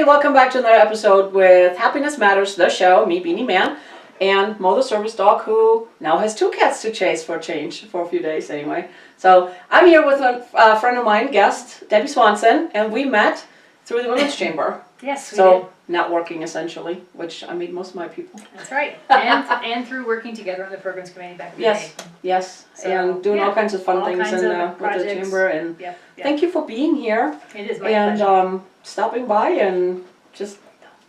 Hey, welcome back to another episode with Happiness Matters, the show. Me, Beanie Man, and Mo, the service dog, who now has 2 cats to chase for a change, for a few days anyway. So I'm here with a friend of mine, guest, Debbie Swanson, and we met through the Women's Chamber. Yes, we did. Networking essentially, which I meet most of my people. That's right. And through working together on the programs committee back in the day. Yes, So, and doing all kinds of fun things kinds of with the chamber. And Yep. thank you for being here. It is my pleasure. And stopping by and just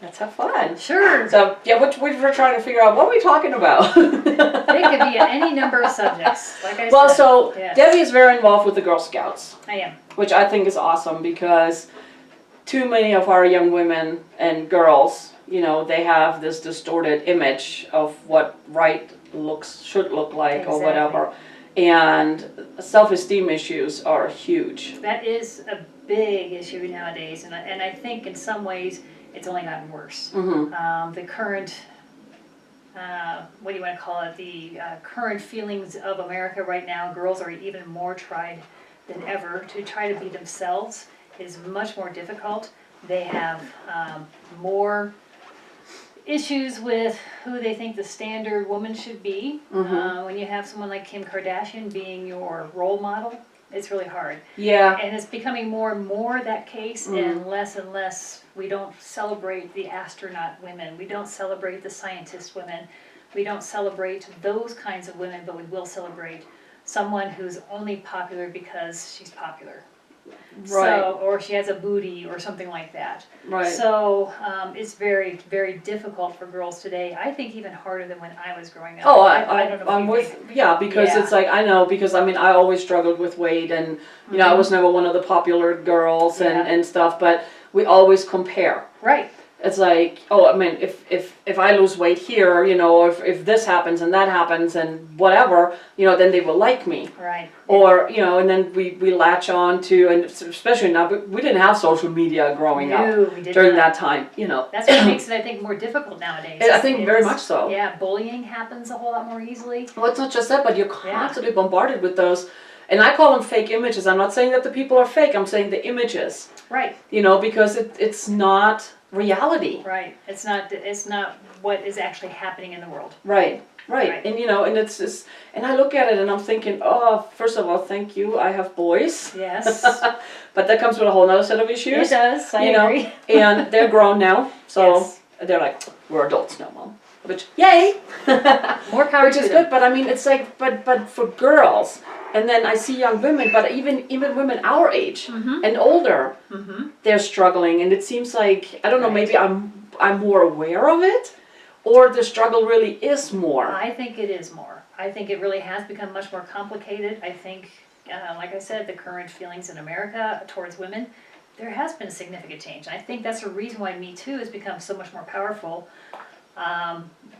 let's have fun. Sure. So yeah, we were trying to figure out what are we talking about. It could be any number of subjects, like I said. Well, so yes. Debbie is very involved with the Girl Scouts. I am. Which I think is awesome because too many of our young women and girls, you know, they have this distorted image of what right should look like. Exactly. Or whatever. And self-esteem issues are huge. That is a big issue nowadays, and I think in some ways it's only gotten worse. Mm-hmm. The current, what do you want to call it, the current feelings of America right now, girls are even more tried than ever to try to be themselves is much more difficult. They have more issues with who they think the standard woman should be. Mm-hmm. When you have someone like Kim Kardashian being your role model, it's really hard. Yeah. And it's becoming more and more that case, and less we don't celebrate the astronaut women. We don't celebrate the scientist women. We don't celebrate those kinds of women, but we will celebrate someone who's only popular because she's popular. Right. So, or she has a booty or something like that. Right. So it's very, very difficult for girls today. I think even harder than when I was growing up. Oh, I don't know. I'm with, yeah, because Yeah. it's like, I know, because I mean, I always struggled with weight and, you know, I was never one of the popular girls and stuff, but we always compare. Right. It's like, oh, I mean, if I lose weight here, you know, if this happens and that happens and whatever, you know, then they will like me. Right. Or, you know, and then we latch on to, and especially now, we didn't have social media growing up No, we did during not. that time, you know. That's what makes it, I think, more difficult nowadays. I think very much so. Yeah, bullying happens a whole lot more easily. Well, it's not just that, but you're constantly bombarded with those, and I call them fake images. I'm not saying that the people are fake, I'm saying the images. Right. You know, because it's not reality. Right. It's not what is actually happening in the world. Right. Right. And you know, and it's just, and I look at it and I'm thinking, oh, first of all, thank you, I have boys. Yes. But that comes with a whole other set of issues. It does, I Know, agree. and they're grown now, so Yes. they're like, we're adults now, Mom. Which, yay! More power Which to is them. good, but I mean, it's like, but for girls, and then I see young women, but even women our age and older, they're struggling, and it seems like, I don't know, maybe I'm more aware of it, or the struggle really is more. I think it is more. I think it really has become much more complicated. I think, like I said, the current feelings in America towards women, there has been a significant change. I think that's the reason why Me Too has become so much more powerful.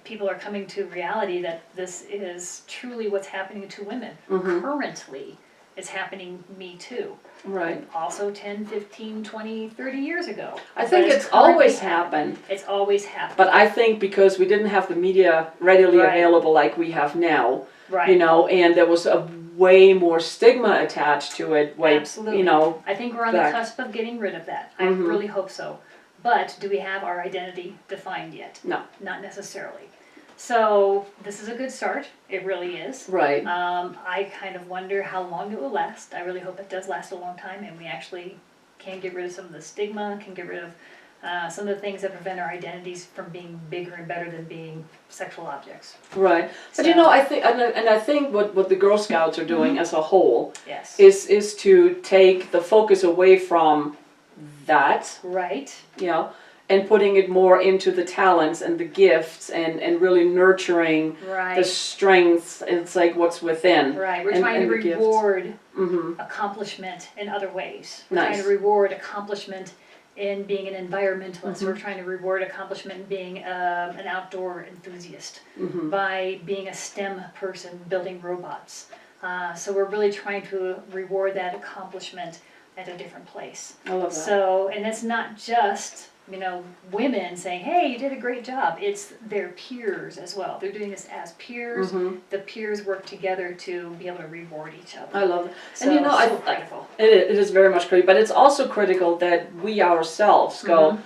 People are coming to reality that this is truly what's happening to women. Currently, it's happening Me Too. Right. Also 10, 15, 20, 30 years ago. I think it's always happened. It's always happened. But I think because we didn't have the media readily Right. available like we have now, Right. you know, and there was a way more stigma attached to it. Absolutely. You know, I think we're on the cusp of getting rid of that. I really hope so. But do we have our identity defined yet? No. Not necessarily. So this is a good start. It really is. Right. I kind of wonder how long it will last. I really hope it does last a long time and we actually can get rid of some of the stigma, can get rid of some of the things that prevent our identities from being bigger and better than being sexual objects. Right. But you know, I think, and I think what the Girl Scouts are doing as a whole Yes. is to take the focus away from that, Right. you know, and putting it more into the talents and the gifts and really nurturing Right. the strengths. It's like what's within. Right. We're and- trying to and the gifts. reward Mhm. accomplishment in other ways. We're Nice. trying to reward accomplishment in being an environmentalist. We're trying to reward accomplishment in being an outdoor enthusiast. By being a STEM person building robots. So we're really trying to reward that accomplishment at a different place. I love that. So, and it's not just, you know, women saying, hey, you did a great job. It's their peers as well. They're doing this as peers. The peers work together to be able to reward each other. I love it. So, And you know, so critical. It is very much critical, but it's also critical that we ourselves go,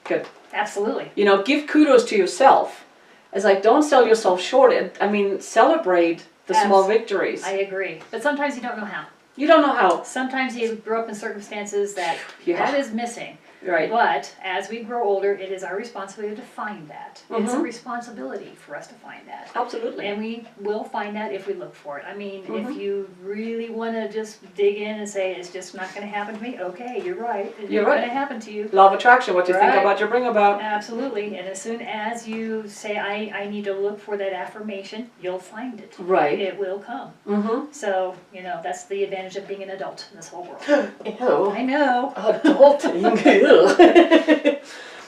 Good. Absolutely. You know, give kudos to yourself. It's like, don't sell yourself short. I mean, celebrate the small victories. I agree. But sometimes you don't know how. You don't know how. Sometimes you grow up in circumstances that Yeah. that is missing. Right. But as we grow older, it is our responsibility to find that. It's a Mhm. responsibility for us to find that. Absolutely. And we will find that if we look for it. I mean, Mhm. if you really want to just dig in and say, it's just not going to happen to me, okay, you're right. It's You're going right. to happen to you. Law of attraction, what you think Right. about, you bring about. Absolutely. And as soon as you say, I need to look for that affirmation, you'll find it. Right. It will come. Mm-hmm. So, you know, that's the advantage of being an adult in this whole world. Ew. I know. Adulting. Ew.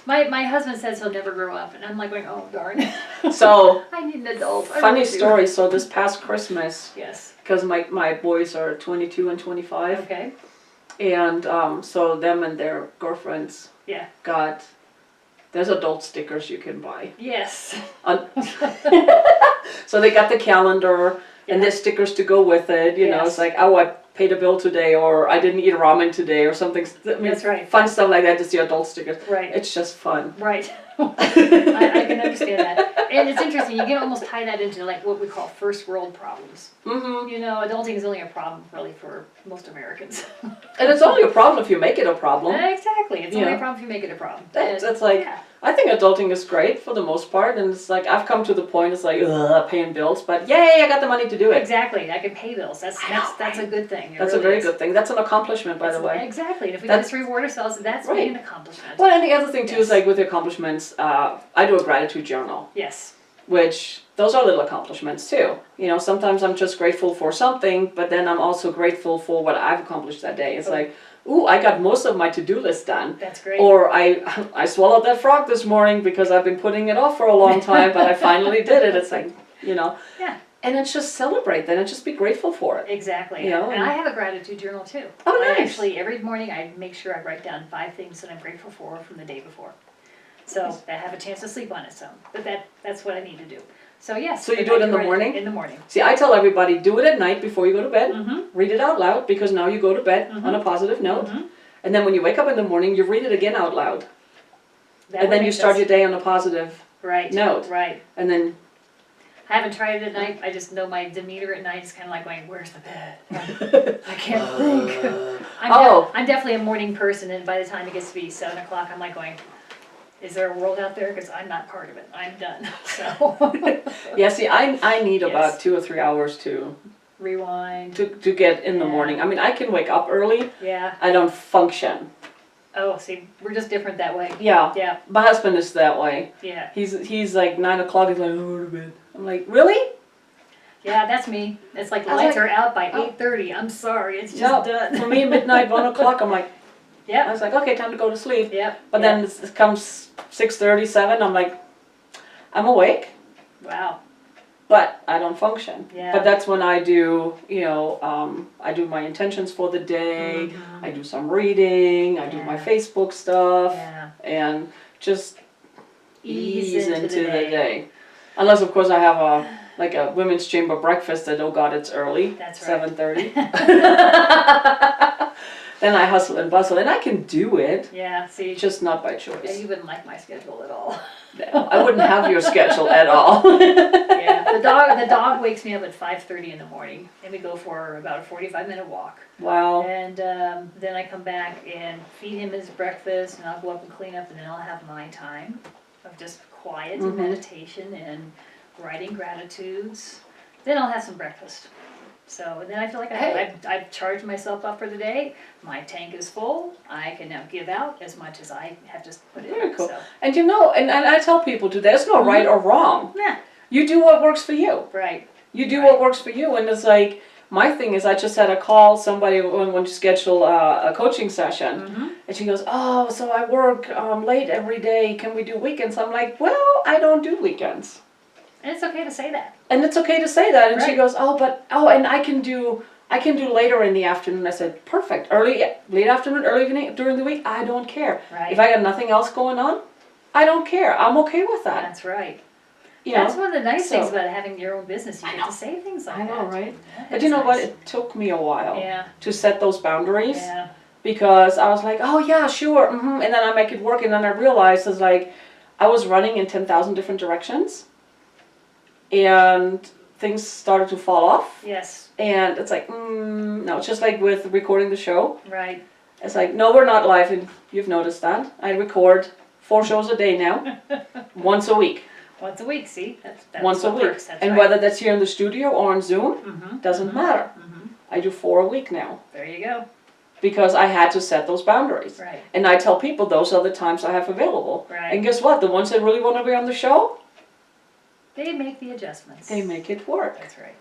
My husband says he'll never grow up, and I'm like going, oh darn. So, I need an adult. I funny really do. story. So this past Christmas, Yes. because my boys are 22 and 25, Okay. and so them and their girlfriends Yeah. got, there's adult stickers you can buy. Yes. So they got the calendar and Yeah. there's stickers to go with it. You know, Yes. it's like, oh, I paid a bill today, or I didn't eat ramen today, or something. I mean, That's right. Fun stuff like that. Just the adult stickers. Right. It's just fun. Right. I can understand that. And it's interesting, you can almost tie that into like what we call first world problems. Mm-hmm. You know, adulting is only a problem really for most Americans. And it's only a problem if you make it a problem. Exactly. It's only Yeah. a problem if you make it a problem. That's like, yeah. I think adulting is great for the most part, and it's like, I've come to the point, it's like, ugh, paying bills, but yay, I got the money to do it. Exactly. I can pay bills. That's I know, that's a right? good thing. It That's a really very is. good thing. That's an accomplishment, by the way. Exactly. And if we That's- just reward ourselves, that's Right. being an accomplishment. Well, and the other thing too is Yes. like with the accomplishments, I do a gratitude journal, Yes. which those are little accomplishments too. You know, sometimes I'm just grateful for something, but then I'm also grateful for what I've accomplished that day. It's Oh. like, ooh, I got most of my to-do list done. That's great. Or I swallowed that frog this morning because I've been putting it off for a long time, but I finally did it. It's like, you know. Yeah. And it's just celebrate that and just be grateful for it. Exactly. You know, and I have a gratitude journal too. Oh, I nice. actually, every morning, I make sure I write down 5 things that I'm grateful for from the day before. So I have a chance to sleep on it some. But that's what I need to do. So yes. So you but do it I in the write morning? In the morning. See, I tell everybody, do it at night before you go to bed. Mm-hmm. Read it out loud because now you go to bed on a positive note. Mm-hmm. And then when you wake up in the morning, you read it again out loud. That And would then you make start sense. your day on a positive Right. note. Right. And then, I haven't tried it at night. I just know my demeanor at night is kind of like going, "Where's the bed? I can't think." I'm definitely a morning person, and by the time it gets to be 7 o'clock, I'm like going, "Is there a world out there? Because I'm not part of it. I'm done." So yeah, see, I need Yes. about 2 or 3 hours to rewind. get in the Yeah. morning. I mean, I can wake up early. Yeah. I don't function. Oh, see, we're just different that way. Yeah. Yeah. My husband is that way. Yeah. He's like 9 o'clock, he's like, oh, to bed. I'm like, really? Yeah, that's me. It's like the I was lights like, are out by oh. 8:30. I'm sorry, it's just No, done. for me, midnight, 1 o'clock, I'm like, I Yep. was like, okay, time to go to sleep. Yep. But then it comes 6:30, 7, I'm like, I'm awake, Wow. but I don't function. Yeah. But that's when I do, you know, I do my intentions for the day, Mhm. I do some reading, I do my Yeah. Facebook stuff, Yeah. and just Ease into the day. Unless, of course, I have a women's chamber breakfast that, oh God, it's early. That's right. 7:30. Then I hustle and bustle, and I can do it, Yeah. See, just not by yeah, choice. you wouldn't like my schedule at all. No, I wouldn't have your schedule at all. Yeah, the dog wakes me up at 5:30 in the morning, and we go for about a 45-minute walk. Wow. And then I come back and feed him his breakfast, and I'll go up and clean up, and then I'll have my time of just quiet and Mhm. meditation and writing gratitudes. Then I'll have some breakfast. So, and then I feel like I've charged myself up for the day. My tank is full. I can now give out as much as I have just put in. Very cool. So, And you know, and I tell people too, there's no right or wrong. yeah, You do what works for you. right. You do Right. what works for you, and it's like, my thing is, I just had a call, somebody wanted to schedule a coaching session, Mm-hmm. and she goes, oh, so I work late every day, can we do weekends? I'm like, well, I don't do weekends. And it's okay to say that. And it's okay to say that, and she Right. goes, and I can do later in the afternoon. I said, perfect, late afternoon, early evening, during the week, I don't care. Right. If I got nothing else going on, I don't care, I'm okay with that. That's right. You know? That's one of the nice things So- about having your own business. You I get know. to say things like I that. know, right? Yeah, But you know it's what, nice. it took me a while Yeah. to set those boundaries. Yeah. because I was like, oh yeah, sure, and then I make it work, and then I realized it's like I was running in 10,000 different directions, and things started to fall off. Yes. And it's like, no, it's just like with recording the show. Right. It's like, no, we're not live, and you've noticed that. I record 4 shows a day now, once a week. Once a week, see? That's Once a what week. works. That's And right. whether that's here in the studio or on Zoom, Mhm, doesn't mhm, matter. mhm. I do 4 a week now. There you go. Because I had to set those boundaries. Right. And I tell people those are the times I have available. Right. And guess what? The ones that really want to be on the show, They make the adjustments. they make it work. That's right.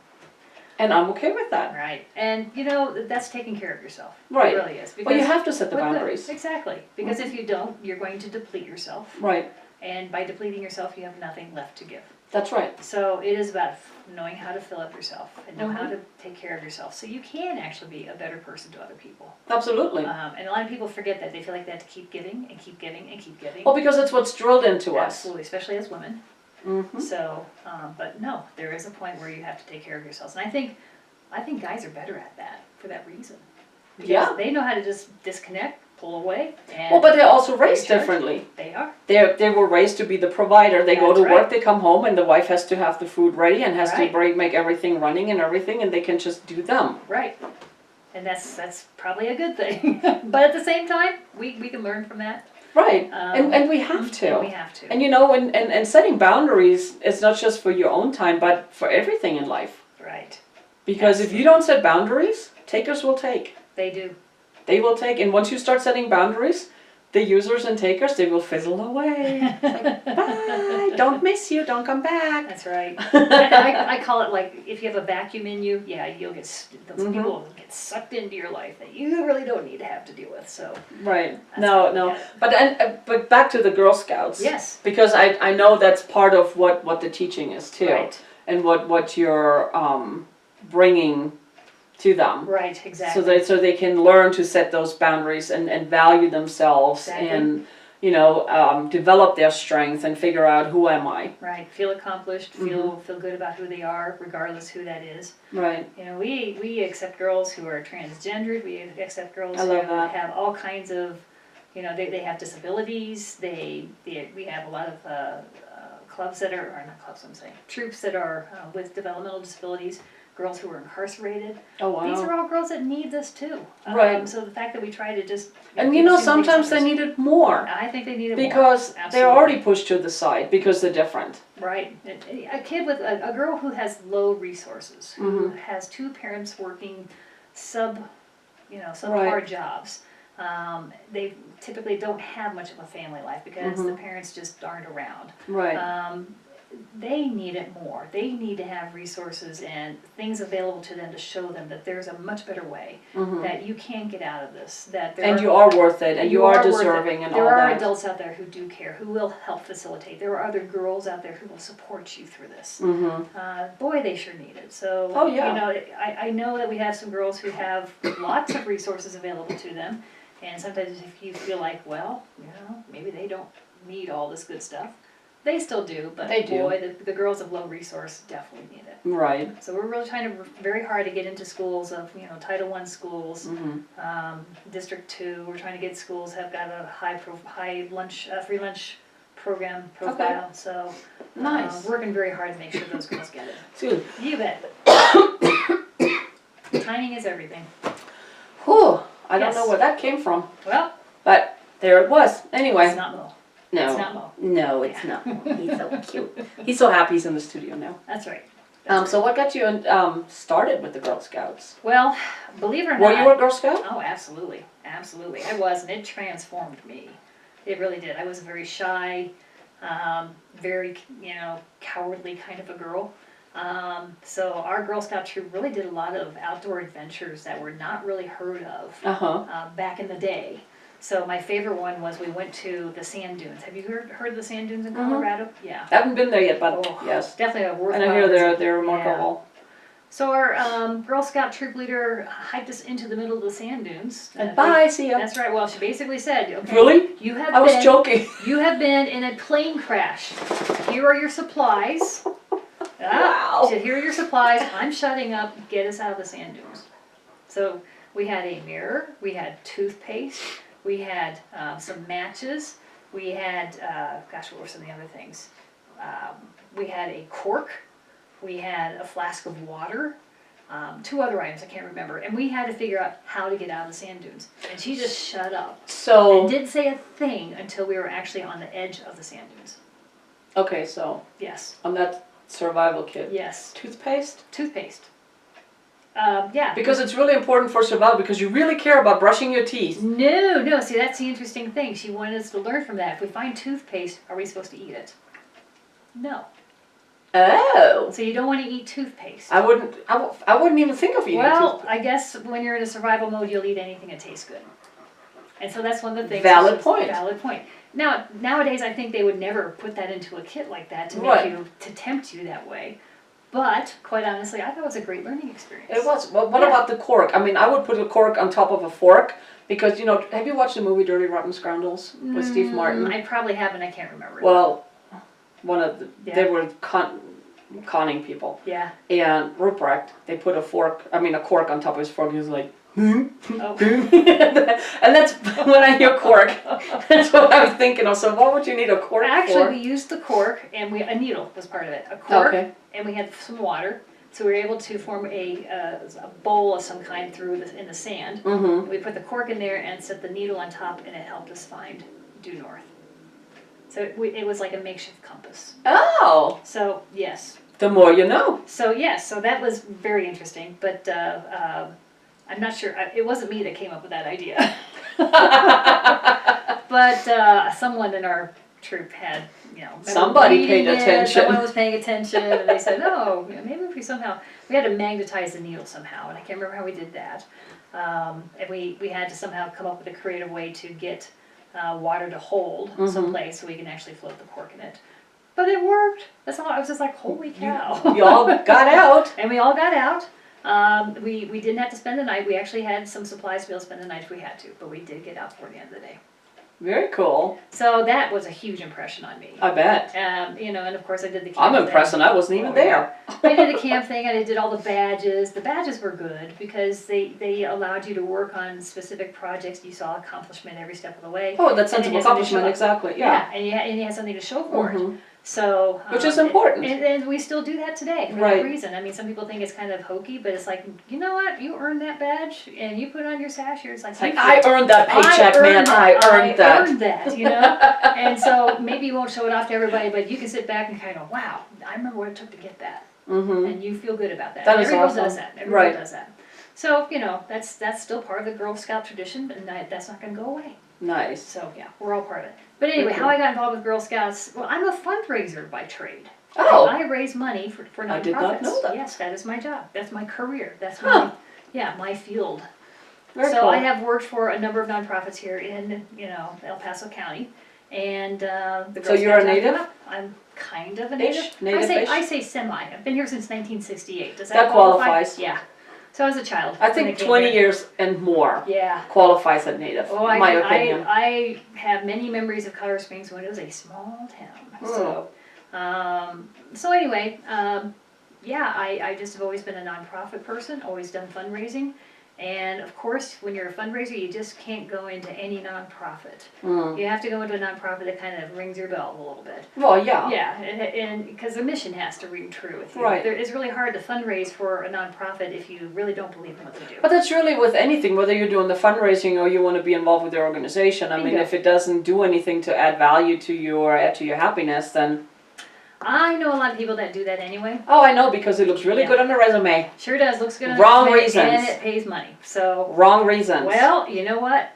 And I'm okay with that. Right. And you know, that's taking care of yourself. Right. It really is. Well, you have to set the Well, good. boundaries. Exactly. Because if you don't, you're going to deplete yourself. Right. And by depleting yourself, you have nothing left to give. That's right. So it is about knowing how to fill up yourself and know how Mhm. to take care of yourself so you can actually be a better person to other people. Absolutely. And a lot of people forget that. They feel like they have to keep giving and keep giving and keep giving. Well, because it's what's drilled into us. Absolutely, especially as women. Mm-hmm. So, but no, there is a point where you have to take care of yourselves. And I think guys are better at that for that reason. Because Yeah. they know how to just disconnect, pull away, and Well, but they're also raised recharge. differently. They are. They were raised to be the provider. They go That's to right. work, they come home, and the wife has to have the food ready and has Right. to make everything running and everything, and they can just do them. Right. And that's probably a good thing. But at the same time, we can learn from that. Right. And we have to. And we have to. And you know, and setting boundaries is not just for your own time, but for everything in life. Right. Because if you don't set boundaries, takers will take. They do. They will take, and once you start setting boundaries, the users and takers, they will fizzle away. It's like, bye, don't miss you, don't come back. That's right. I call it like if you have a vacuum in you, yeah, you'll get those Mhm. people will get sucked into your life that you really don't need to have to deal with. So Right. That's how we No. get it. But back to the Girl Scouts. yes, Because I know that's part of what the teaching is too. right, And what you're bringing to them. right, exactly. So they can learn to set those boundaries and value themselves Exactly. and, you know, develop their strength and figure out who am I. Right, feel accomplished, Mm-hmm. feel good about who they are, regardless who that is. Right. You know, we accept girls who are transgendered. We accept girls I who love that. have all kinds of, you know, they have disabilities. We have a lot of clubs that are, or not clubs, I'm saying, troops that are with developmental disabilities. Girls who are incarcerated. Oh wow. These are all girls that need this too. Right. So the fact that we try to just And you know, sometimes they need it more. I think they need it Because more. they're already pushed to the side because they're different. Right. A kid with a girl who has low resources, who Mhm. has two parents working subpar Right. jobs. They typically don't have much of a family life because the Mhm. parents just aren't around. Right. They need it more. They need to have resources and things available to them to show them that there's a much better way, Mhm. that you can get out of this, that there And are, you are worth it, and you are worth it. deserving, and all There are that. adults out there who do care, who will help facilitate. There are other girls out there who will support you through this. Mm-hmm. Boy, they sure need it. So, Oh, yeah. you know, I know that we have some girls who have lots of resources available to them, and sometimes if you feel like, well, you know, maybe they don't need all this good stuff, they still do, but They do. boy, the girls of low resource definitely need it. Right. So we're really trying to very hard to get into schools of, you know, Title I schools, Mm-hmm. District 2. We're trying to get schools have got a high lunch, free lunch program profile. So Nice. working very hard to make sure those girls get it. Dude. You bet. Timing is everything. Whew. I don't Yes. know where that came from, Well, but there it was. Anyway. it's not Mo. No. It's not Mo. No, it's not. He's so cute. He's so happy he's in the studio now. That's right. That's So right. what got you started with the Girl Scouts? Well, believe it or Were not. you a Girl Scout? Oh, absolutely. Absolutely. I was, and it transformed me. It really did. I was very shy, very, you know, cowardly kind of a girl. So our Girl Scout troop really did a lot of outdoor adventures that were not really heard of Uh-huh. back in the day. So my favorite one was we went to the sand dunes. Have you heard of the sand dunes in Colorado? Yeah. Haven't been there yet, but Oh, yes. Definitely a worthwhile And I hear visit. they're Yeah. remarkable. So our Girl Scout troop leader hiked us into the middle of the sand dunes. And bye, see ya. That's right. Well, she basically said, okay, Really? you have I was been, joking. you have been in a plane crash. Here are your supplies. Wow. She said, here are your supplies. I'm shutting up. Get us out of the sand dunes. So we had a mirror, we had toothpaste, we had some matches, we had, gosh, what were some of the other things? We had a cork, we had a flask of water, 2 other items I can't remember, and we had to figure out how to get out of the sand dunes. And she just shut up So, and didn't say a thing until we were actually on the edge of the sand dunes. okay, so Yes, I'm that survival kid. yes, Toothpaste? toothpaste. Yeah. Because it's really important for survival because you really care about brushing your teeth. No, see, that's the interesting thing. She wanted us to learn from that. If we find toothpaste, are we supposed to eat it? No. Oh. So you don't want to eat toothpaste. I wouldn't even think of eating Well, toothpaste. I guess when you're in a survival mode, you'll eat anything that tastes good. And so that's one of the things. Valid point. Valid point. Now, nowadays, I think they would never put that into a kit like that to make Right. you, to tempt you that way. But, quite honestly, I thought it was a great learning experience. It was. Well, what Yeah. about the cork? I mean, I would put a cork on top of a fork because, have you watched the movie Dirty Rotten Scoundrels with Steve Martin? I probably haven't, I can't remember. Well, they Yeah. were conning people. Yeah. And Ruprecht, they put a cork on top of his fork. He was like, Oh. and that's when I hear cork. That's what I was thinking of. So, what would you need a cork Actually, for? we used the cork, and a needle was part of it. A cork, Okay. and we had some water. So we were able to form a bowl of some kind in the sand. Mm-hmm. We put the cork in there and set the needle on top, and it helped us find due north. So it was like a makeshift compass. Oh, So yes. the more you know. So yes. So that was very interesting. But I'm not sure. It wasn't me that came up with that idea. But someone in our troop had, Somebody paid reading it, attention. Someone was paying attention, and they said, "Oh, maybe if we had to magnetize the needle somehow." And I can't remember how we did that. And we had to somehow come up with a creative way to get water to hold someplace so we can actually float the cork in it. But it worked. That's all. I was just like, "Holy cow!" You all got out. And we all got out. We didn't have to spend the night. We actually had some supplies to be able to spend the night if we had to, but we did get out before the end of the day. Very cool. So that was a huge impression on me. I bet. And of course I did the camp I'm thing. impressed, and I wasn't even there. I did the camp thing, and I did all the badges. The badges were good because they allowed you to work on specific projects. You saw accomplishment every step of the way. Oh, that sense And of it has something to accomplishment, show. exactly. Yeah. And you had something to show for it. Mhm. So Which is important. and we still do that today for Right. that reason. I mean, some people think it's kind of hokey, but it's like, you know what? You earned that badge, and you put it on your sash here. It's like I earned that paycheck, man. I earned that. And so maybe you won't show it off to everybody, but you can sit back and kind of, wow, I remember what it took to get that, Mm-hmm. and you feel good about that. That is Everyone awesome. does that. Everyone Right. does that. So that's still part of the Girl Scout tradition, and that's not going to go away. Nice. So yeah, we're all part of it. But anyway, Mhm. how I got involved with Girl Scouts? Well, I'm a fundraiser by trade. Oh. I raise money for nonprofits. I did not know that. Yes, that is my job. That's my career. That's Huh. my field. Very So cool. I have worked for a number of nonprofits here in El Paso County, and the Girl So you're a Scouts native? I'm kind of a native. Ish? Native-ish? I say semi. I've been here since 1968. Does that That qualify? qualifies. Yeah. So I was a child. I when think came 20 here. years and more Yeah. qualifies as native, Oh, in my opinion. I have many memories of Colorado Springs when it was a small town. So anyway, yeah, I just have always been a nonprofit person, always done fundraising. And of course, when you're a fundraiser, you just can't go into any nonprofit. Mm. You have to go into a nonprofit that kind of rings your bell a little bit. Well, yeah. Yeah, and because the mission has to ring true with you. Right. It's really hard to fundraise for a nonprofit if you really don't believe in what they do. But that's really with anything, whether you're doing the fundraising or you want to be involved with their organization. I mean, Bingo. if it doesn't do anything to add value to you or add to your happiness, then... I know a lot of people that do that anyway. Oh, I know, because it looks really Yeah. good on the resume. Sure does. Looks good on Wrong the resume, reasons. and it pays money. So, Wrong reasons. well, you know what?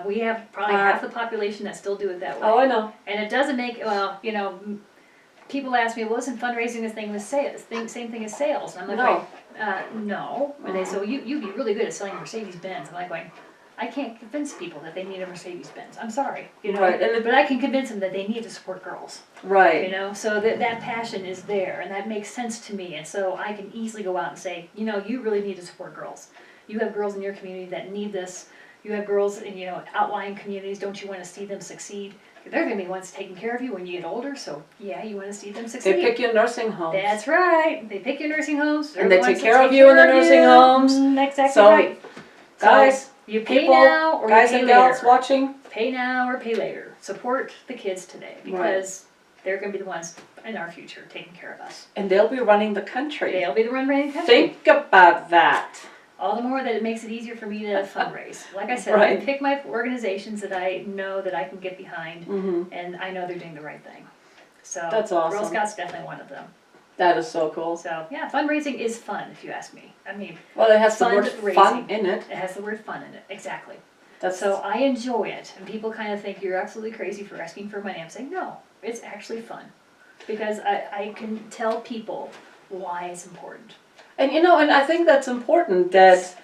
We have probably half the population that still do it that way. Oh, I know. And it doesn't make people ask me, well, isn't fundraising the thing with sales? Same thing as sales? And I'm like, no. And they say, well, you'd be really good at selling Mercedes-Benz. I'm like going, I can't convince people that they need a Mercedes-Benz. I'm sorry, Right, and but I can convince them that they need to support girls. Right. So that passion is there, and that makes sense to me, and so I can easily go out and say, you really need to support girls. You have girls in your community that need this. You have girls in, outlying communities. Don't you want to see them succeed? They're going to be the ones taking care of you when you get older, so yeah, you want to see them succeed. They pick your nursing homes. That's right. They pick your nursing homes. And they take care of you in the nursing homes. Exactly So, right. Guys, you pay people, now or guys you pay and gals later. watching, Pay now or pay later. Support the kids today because they're going to be the ones in our future taking care of us. and they'll be running the country. They'll be the one running the country. Think about that. All the more that it makes it easier for me to fundraise. Like I said, Right. I pick my organizations that I know that I can get behind, Hmm. and I know they're doing the right thing. So That's awesome. Girl Scouts definitely one of them. That is so cool. So yeah, fundraising is fun if you ask me. I mean, Well, it has the word fun Fundraising. in it. it has the word fun in it. Exactly. That's So I enjoy it, and people kind of think you're absolutely crazy for asking for money. I'm saying no, it's actually fun because I can tell people why it's important. and and I think that's important that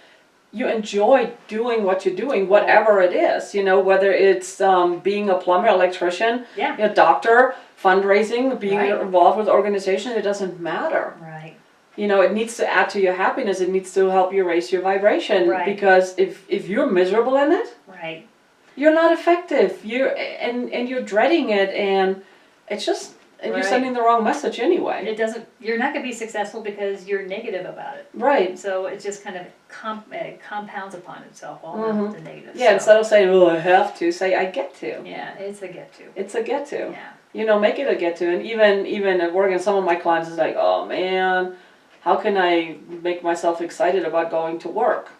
you enjoy doing what you're doing, whatever it is. Whether it's being a plumber, electrician, Yeah. a doctor, fundraising, being Right. involved with organization. It doesn't matter. Right. It needs to add to your happiness. It needs to help you raise your vibration. Right. Because if you're miserable in it, Right. you're not effective. And you're dreading it, and it's just you're Right. sending the wrong message anyway. It doesn't. You're not going to be successful because you're negative about it. Right. So it just kind of compounds upon itself all Mhm. the negatives. Yeah. So, Instead of saying, "Oh, I have to," say, "I get to." yeah, it's a get to. It's a get to. Yeah. Make it a get to. And even at work, and some of my clients is like, "Oh man, how can I make myself excited about going to work?"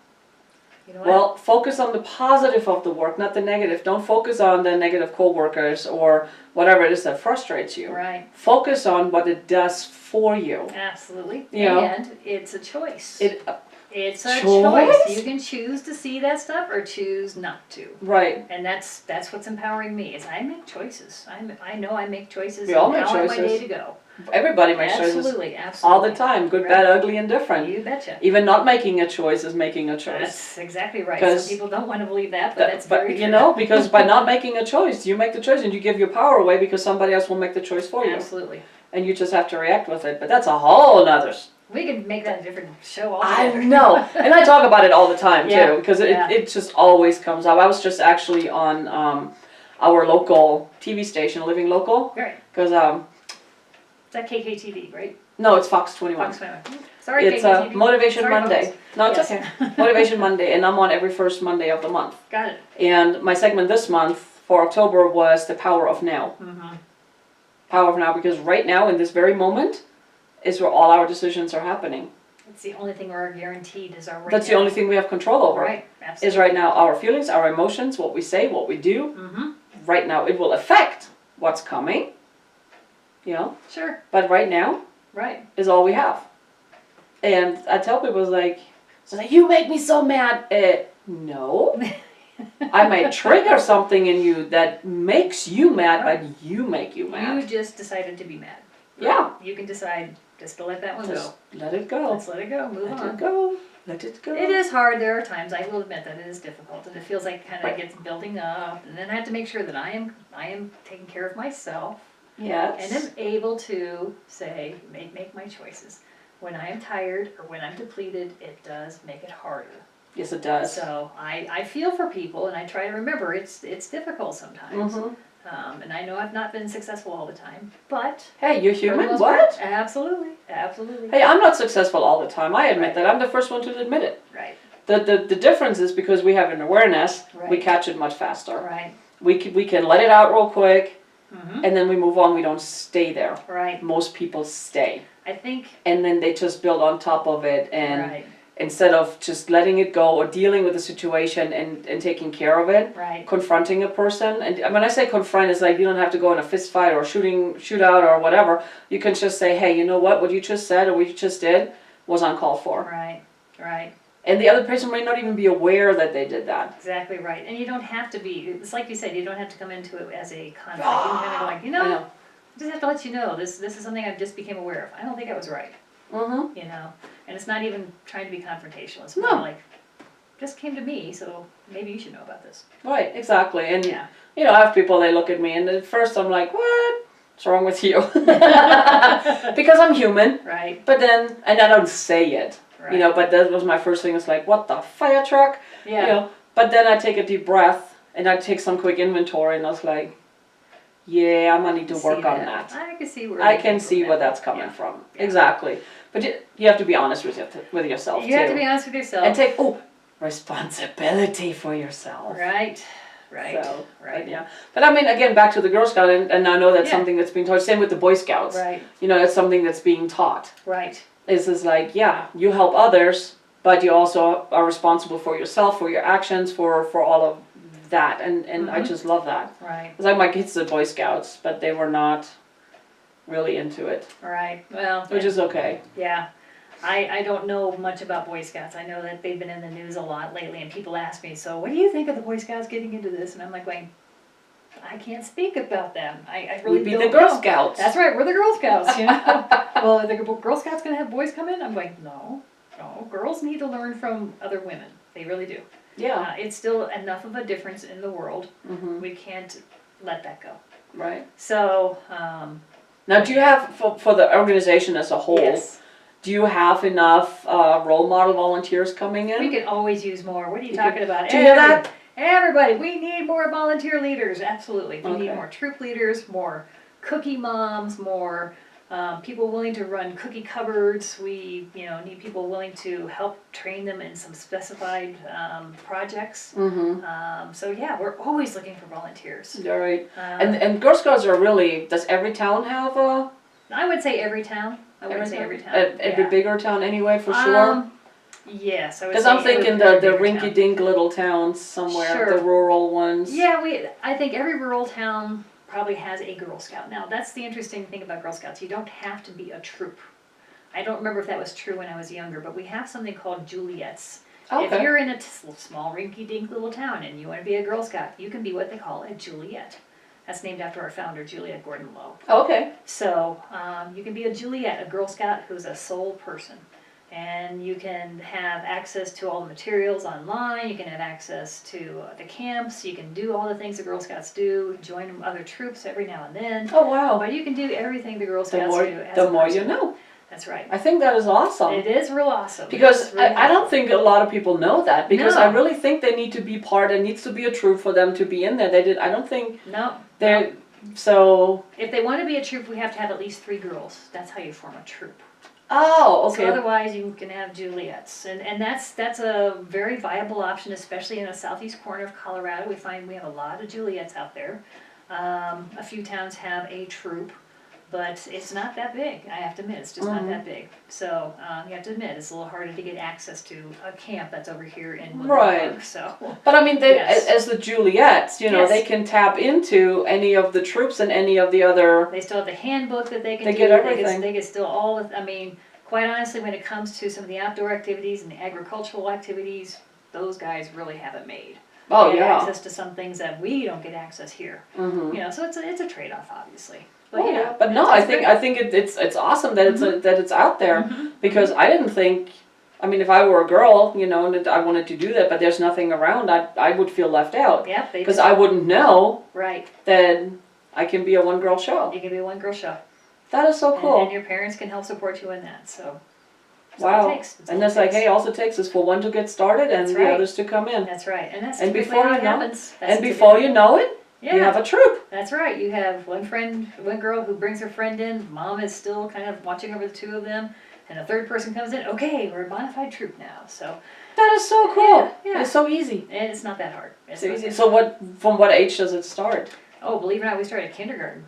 You know what? Well, focus on the positive of the work, not the negative. Don't focus on the negative coworkers or whatever it is that frustrates you. Right. Focus on what it does for you. Absolutely. You know. And it's a choice. It's a Choice? choice. You can choose to see that stuff or choose not to. Right. And that's what's empowering me is I make choices. I know I make choices. We all and make how I want my choices. day to go. Everybody makes choices Absolutely. all the time. Good, Right. bad, ugly, and different. You betcha. Even not making a choice is making a choice. That's exactly right. 'Cause Some people don't want to believe that, but that's very true. Because by not making a choice, you make the choice and you give your power away because somebody else will make the choice for you. Absolutely. And you just have to react with it. But that's a whole nother. We could make that a different show I altogether. know. And I talk about it all the time Yeah, too, because yeah. it just always comes up. I was just actually on our local TV station, Living Local, Right. because Is that KKTV, right? no, it's Fox 21. Fox 21. Sorry, It's KKTV. Motivation Sorry, Monday. folks. No, it's Yes. okay. Motivation Monday, and I'm on every first Monday of the month. Got it. And my segment this month for October was the power of now. Mm-hmm. Power of now, because right now in this very moment is where all our decisions are happening. It's the only thing we're guaranteed is our right That's now. the only thing we have control over. Right. Absolutely. Is right now our feelings, our emotions, what we say, what we do. Mm-hmm. Right now it will affect what's coming. Sure. But right now Right. is all we have. And I tell people, it's like, you make me so mad. No. I might trigger something in you that makes you mad, but you make you mad. You just decided to be mad. Yeah. You can decide just to let that one Just go. let it go. Let's let it go. Move Let on. it go. Let it go. It is hard. There are times I will admit that it is difficult, and it feels like it kind of Right. gets building up, and then I have to make sure that I am taking care of myself, Yes. and am able to say make my choices. When I am tired or when I'm depleted, it does make it harder. Yes, it does. So I feel for people, and I try to remember it's difficult sometimes. Mhm. And I know I've not been successful all the time, but Hey, you're for the human? most What? part, absolutely, absolutely. Hey, I'm not successful all the time. I admit Right. that. I'm the first one to admit it. Right, The difference is because we have an awareness, we Right. catch it much faster. right. We can let it out real quick, Mm-hmm. and then we move on. We don't stay there. Right. Most people stay. I think. And then they just build on top of it, and Right. instead of just letting it go or dealing with the situation and taking care of it, Right. confronting a person. And when I say confront, it's like you don't have to go in a fist fight or shootout or whatever. You can just say, hey, you know what you just said or what you just did was uncalled for. Right. Right. And the other person might not even be aware that they did that. Exactly right. And you don't have to be. It's like you said. You don't have to come into it as a conflict. You can kind of go like, I know. I just have to let you know this is something I just became aware of. I don't think I was right. Mm-hmm. And it's not even trying to be confrontational. It's more No. like, just came to me, so maybe you should know about this. Right, exactly. And, Yeah. I have people, they look at me, and at first I'm like, what's wrong with you? Because I'm human. Right. But then, and I don't say it, Right. but that was my first thing. It's like, what the fire truck? Yeah. But then I take a deep breath and I take some quick inventory, and I was like, yeah, I'm gonna need to See work on that. I can see where I they can come see from where that. that's coming Yeah. from. Yeah. Exactly. But you have to be honest with yourself You too. have to be honest with yourself. And take, responsibility for yourself. Right, right, So, right. yeah. But I mean, again, back to the Girl Scout, and I know that's Yeah. something that's being taught. Same with the Boy Scouts. Right, You know, it's something that's being taught. right. Is like, yeah, you help others, but you also are responsible for yourself, for your actions, for all of that. And I just love that. Right, It's like my kids are Boy Scouts, but they were not really into it, right. Well, which is okay. yeah. I don't know much about Boy Scouts. I know that they've been in the news a lot lately, and people ask me, so what do you think of the Boy Scouts getting into this? And I'm like going, I can't speak about them. I really We'd be don't the Girl know. Scouts. That's right, we're the Girl Scouts, you know. Well, are the Girl Scouts gonna have boys come in? I'm going, no. Girls need to learn from other women. They really do. Yeah. It's still enough of a difference in the world. Mm-hmm. We can't let that go. Right. So, Now, do you have, for the organization as a whole, yes. do you have enough role model volunteers coming in? We can always use more. What are you You talking about? Do you hear that? Everybody, we need more volunteer leaders. Absolutely. We need Okay. more troop leaders, more cookie moms, more people willing to run cookie cupboards. We, need people willing to help train them in some specified projects. Mm-hmm. So yeah, we're always looking for volunteers. All right. And Girl Scouts are really, does every town have a? I would say every town. I would say every town. Every yeah. bigger town anyway, for sure? Yes, I would say Because I'm thinking the bigger town. rinky-dink little towns somewhere, Sure. the rural ones. Yeah, I think every rural town probably has a Girl Scout. Now, that's the interesting thing about Girl Scouts. You don't have to be a troop. I don't remember if that was true when I was younger, but we have something called Juliets. Okay. If you're in a small rinky-dink little town and you want to be a Girl Scout, you can be what they call a Juliet. That's named after our founder, Juliet Gordon Low. Okay. So you can be a Juliet, a Girl Scout who's a sole person. And you can have access to all the materials online, you can have access to the camps, you can do all the things the Girl Scouts do, join other troops every now and then. Oh, wow. But you can do everything the Girl Scouts do as The a more person. you know. That's right. I think that is awesome. It is real awesome. Because It's really I don't helpful. think a lot of people know that. Because No. I really think they need to be part, it needs to be a troop for them to be in there. I don't think No. they're, so. If they want to be a troop, we have to have at least 3 girls. That's how you form a troop. Oh, okay. So otherwise you can have Juliets. And that's a very viable option, especially in the southeast corner of Colorado. We find we have a lot of Juliets out there. A few towns have a troop, but it's not that big. I have to admit, it's just not that big. So you have to admit, it's a little harder to get access to a camp that's over here in Woodland Right. Park. So But I mean, they, Yes. as the Juliets, Yes. they can tap into any of the troops and any of the other. they still have the handbook that they can They do. get everything. They get still all of, I mean, quite honestly, when it comes to some of the outdoor activities and the agricultural activities, those guys really have it made. Oh, They have yeah. access to some things that we don't get access here. Mm-hmm. So it's a trade-off, obviously. Oh, yeah. But no, I think it's awesome that that it's out there, because I didn't think. I mean, if I were a girl, and I wanted to do that, but there's nothing around, I would feel left out, Yep, they because do. I wouldn't know Right, that I can be a one-girl show. you can be a one-girl show. That is so And cool. your parents can help support you in that, so. That's Wow. all it takes. That's all And it that's like, takes. hey, all it takes is for one to get started and That's the right. others to come in. That's right, and that's And typically before how you it know- happens. And before you know it, Yeah. you have a troop. That's right. You have one girl who brings her friend in. Mom is still kind of watching over the 2 of them, and a 3rd person comes in. Okay, we're a modified troop now. So, That is so cool. Yeah, yeah. It's so easy. and it's not that hard. It's So not easy. that So from what age does it start? Oh, believe it or not, we started kindergarten.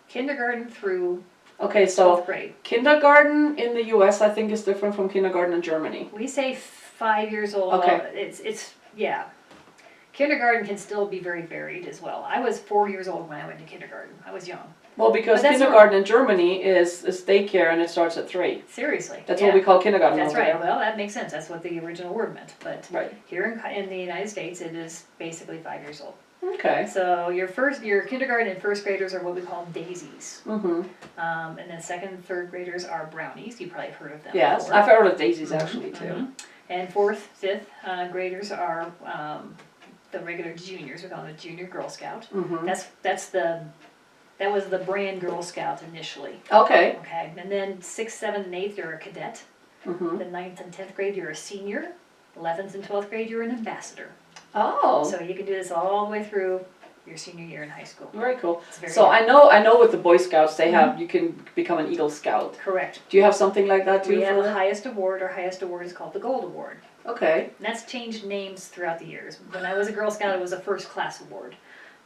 Kindergarten through Okay, so 12th grade. kindergarten in the U.S. I think is different from kindergarten in Germany. We say 5 years old. Okay. It's yeah. Kindergarten can still be very varied as well. I was 4 years old when I went to kindergarten. I was young. Well, because But that's kindergarten in Germany is daycare and it starts at 3. Seriously. That's yeah. what we call kindergarten That's over right. there. Well, that makes sense. That's what the original word meant. But Right. here in the United States, it is basically 5 years old. Okay. So your kindergarten and 1st graders are what we call daisies. Mm-hmm. And then 2nd and 3rd graders are brownies. You probably have heard of them Yes, before. I've heard of daisies actually too. Mhm. And 4th, 5th graders are the regular juniors. We call them a junior Girl Scout. Mm-hmm. That was the brand Girl Scout initially. Okay. Okay, and then 6th, 7th, and 8th you're a cadet. Mm-hmm. The 9th and 10th grade you're a senior. 11th and 12th grade you're an ambassador. Oh. So you can do this all the way through your senior year in high school. Very cool. It's very So I know with the Boy Scouts they have you can become an Eagle Scout. correct. Do you have something like that too? We have for a that? highest award. Our highest award is called the Gold Award. Okay. And that's changed names throughout the years. When I was a Girl Scout, it was a first class award.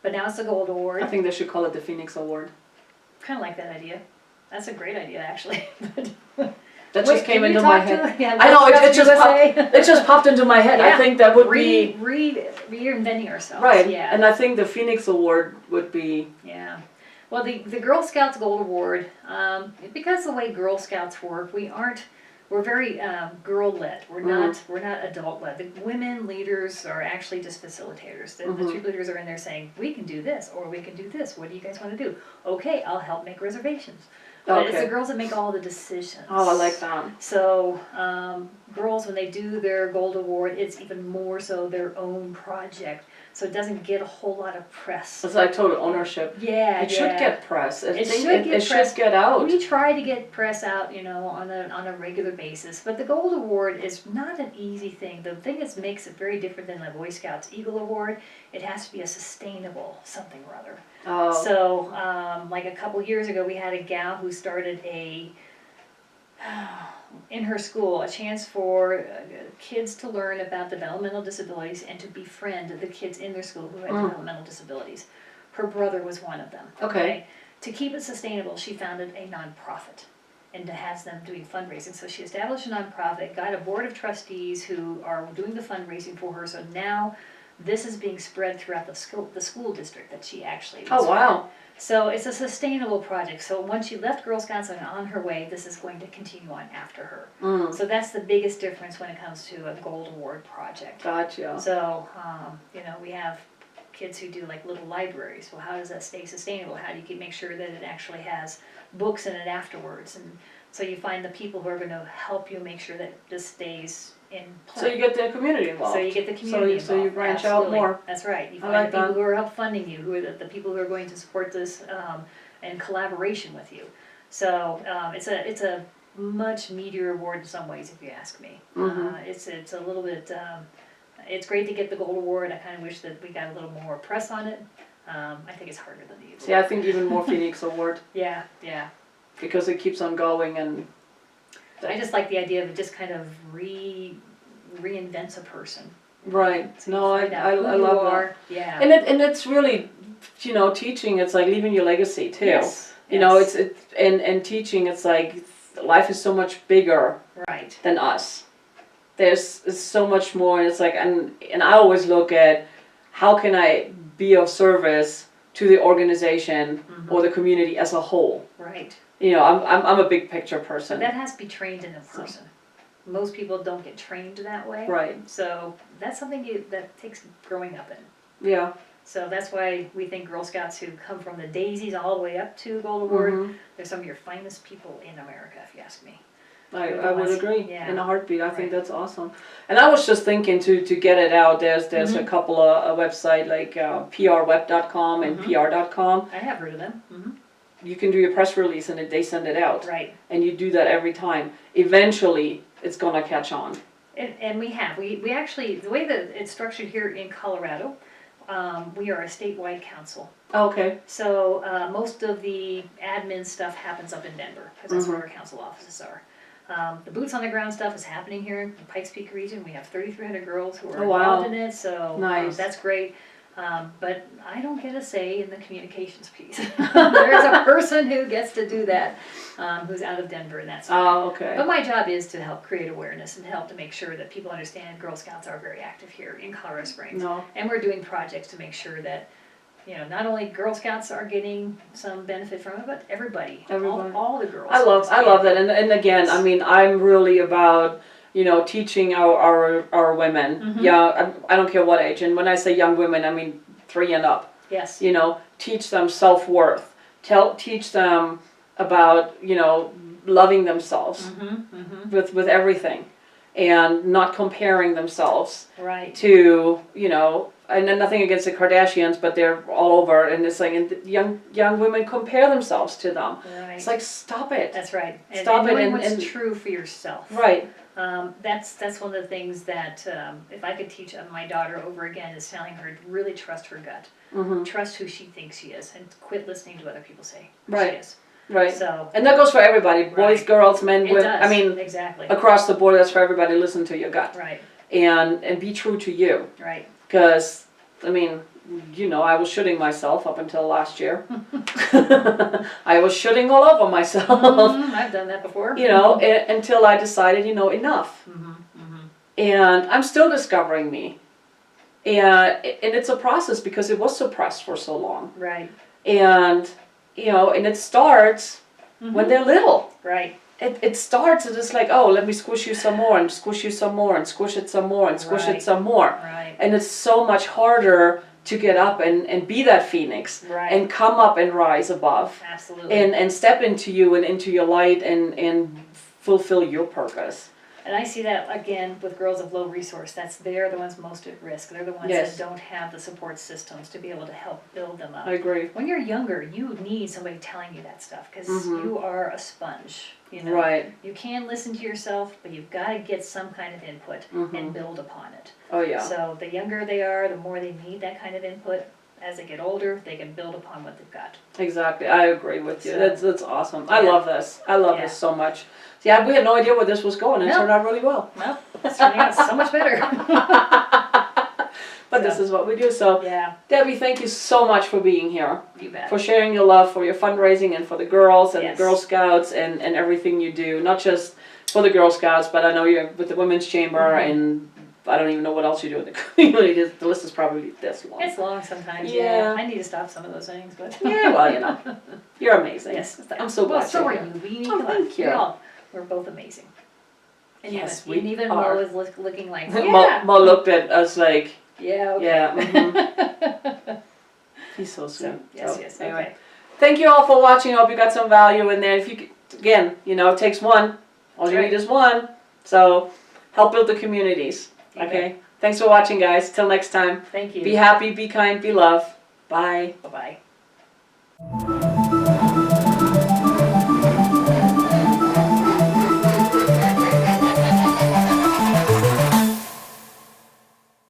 But now it's the Gold Award. I think they should call it the Phoenix Award. Kind of like that idea. That's a great idea, actually. That Wait, just came can you into my talk head. to- yeah, I know Girl it Scouts just it just popped into my head. I Yeah. think that would be Reinventing ourselves. right. Yeah. And I think the Phoenix Award would be Yeah. Well, the Girl Scouts Gold Award, because the way Girl Scouts work, we're very girl-led. We're not adult-led. The women leaders are actually just facilitators. The troop leaders are in there saying, we can do this, or we can do this. What do you guys want to do? Okay, I'll help make reservations. But it's the girls that make all the decisions. Oh, I like that. So girls, when they do their Gold Award, it's even more so their own project. So it doesn't get a whole lot of press. It's like total ownership. Yeah, It should get press. It should Get out. We try to get press out, on a regular basis. But the Gold Award is not an easy thing. The thing that makes it very different than the Boy Scouts Eagle Award, it has to be a sustainable something or other. Oh. So, like a couple years ago, we had a gal who started in her school, a chance for kids to learn about developmental disabilities and to befriend the kids in their school who had developmental disabilities. Her brother was one of them. Okay. To keep it sustainable, she founded a nonprofit and has them doing fundraising. So she established a nonprofit, got a board of trustees who are doing the fundraising for her. So now this is being spread throughout the school district that she actually was Oh, wow. So it's a sustainable project. So once she left Girl Scouts and on her way, this is going to continue on after her. So that's the biggest difference when it comes to a Gold Award project. Gotcha. So, we have kids who do like little libraries. Well, how does that stay sustainable? How do you make sure that it actually has books in it afterwards? And so you find the people who are going to help you make sure that this stays in play. So you get the community involved. So you get the community involved. So you branch Absolutely. out more. That's right. You I find like the people that. who are help funding you, who are the people who are going to support this in collaboration with you. So it's a much meatier award in some ways, if you ask me. It's a little bit. It's great to get the Gold Award. I kind of wish that we got a little more press on it. I think it's harder than the Eagle. See, I think even more Phoenix Award Yeah. because it keeps on going and. I just like the idea of it just kind of reinvents a person. Right. So No, you I find out who you love are. that. Yeah. And it's really, teaching. It's like leaving your legacy too. Yes. And teaching. It's like life is so much bigger Right. than us. There's so much more. And it's like and I always look at how can I be of service to the organization or the community as a whole. Right. I'm a big picture But person. that has to be trained in a person. Most people don't get trained that way. Right. So that's something that takes growing up in. Yeah. So that's why we think Girl Scouts who come from the daisies all the way up to Gold Award, they're some of your finest people in America, if you ask me. I would agree in a heartbeat. I think Right. that's awesome. And I was just thinking to get it out. There's a couple of websites like prweb.com and pr.com. I have heard of them. You can do your press release and they send it out. Right. And you do that every time. Eventually, it's gonna catch on. And we have. We actually, the way that it's structured here in Colorado, we are a statewide council. Okay. So most of the admin stuff happens up in Denver, because that's where our council offices are. The boots on the ground stuff is happening here in the Pikes Peak region. We have 3,300 girls who are involved in it, so Nice. That's great. But I don't get a say in the communications piece. There's a person who gets to do that, who's out of Denver, and that's. Oh, okay. But my job is to help create awareness and help to make sure that people understand Girl Scouts are very active here in Colorado Springs. No. And we're doing projects to make sure that, not only Girl Scouts are getting some benefit from it, but everybody. All the girls. I love that. And again, I mean, I'm really about teaching our women. Yeah, I don't care what age. And when I say young women, I mean 3 and up. Yes. Teach them self-worth. Teach them about loving themselves with everything, and not comparing themselves Right. to and then nothing against the Kardashians, but they're all over, and it's like young women compare themselves to them. Right. It's like, stop it. That's right. And Stop it knowing and- what's and- true for yourself. Right. That's one of the things that, if I could teach my daughter over again, is telling her to really trust her gut. Trust who she thinks she is, and quit listening to what other people say who Right. she is. Right. So, And that goes for everybody, boys, Right. girls, men, it women. does, I mean, exactly. across the board, that's for everybody. Listen to your gut. Right, And be true to you. right. Because, I mean, you know, I was shooting myself up until last year. I was shooting all over myself. I've done that before. You know, until I decided, you know, enough. And I'm still discovering me. And it's a process because it was suppressed for so long. Right, And, you know, and it starts when they're little. right, It starts and it's like, oh, let me squish you some more and squish you some more and squish it some more and squish Right. it some more. right, And it's so much harder to get up and be that phoenix right. and come up and rise above Absolutely. and step into you and into your light and fulfill your purpose. And I see that again with girls of low resource. They're the ones most at risk. They're the ones Yes. that don't have the support systems to be able to help build them up. I agree. When you're younger, you need somebody telling you that stuff because you are a sponge. You know, Right. you can listen to yourself, but you've got to get some kind of input and build upon it. Oh yeah. So the younger they are, the more they need that kind of input. As they get older, they can build upon what they've got. Exactly. I agree with you. So- That's awesome. I Yeah. love this. I love Yeah. this so much. Yeah, we had no idea where this was going. It No. turned out really well. Well, it's turning out so much better. But this So- is what we do. So, Yeah, Debbie, thank you so much for being here, you bet. for sharing your love for your fundraising and for the girls and Yes. the Girl Scouts and everything you do. Not just for the Girl Scouts, but I know you're with the Women's Chamber and I don't even know what else you do in the community. The list is probably this long. It's long sometimes, Yeah. yeah. I need to stop some of those things, but. Yeah, well, you know, you're amazing. Yes. I'm so glad Well, so you're are here. you. We need Oh, to thank you. We're both amazing. And Yes, even, we even are. Mo is looking like, Mo, yeah. Mo looked at us like, Yeah, okay. yeah. He's so sweet. So, yes, So, yes, anyway. okay. Thank you all for watching. I hope you got some value in there. If you could, again, you know, it takes one. All you Right. need is one. So help build the communities. You Okay. Thanks for watching, guys. Till next time. Thank you. Be happy, be kind, be love. Bye. Bye-bye.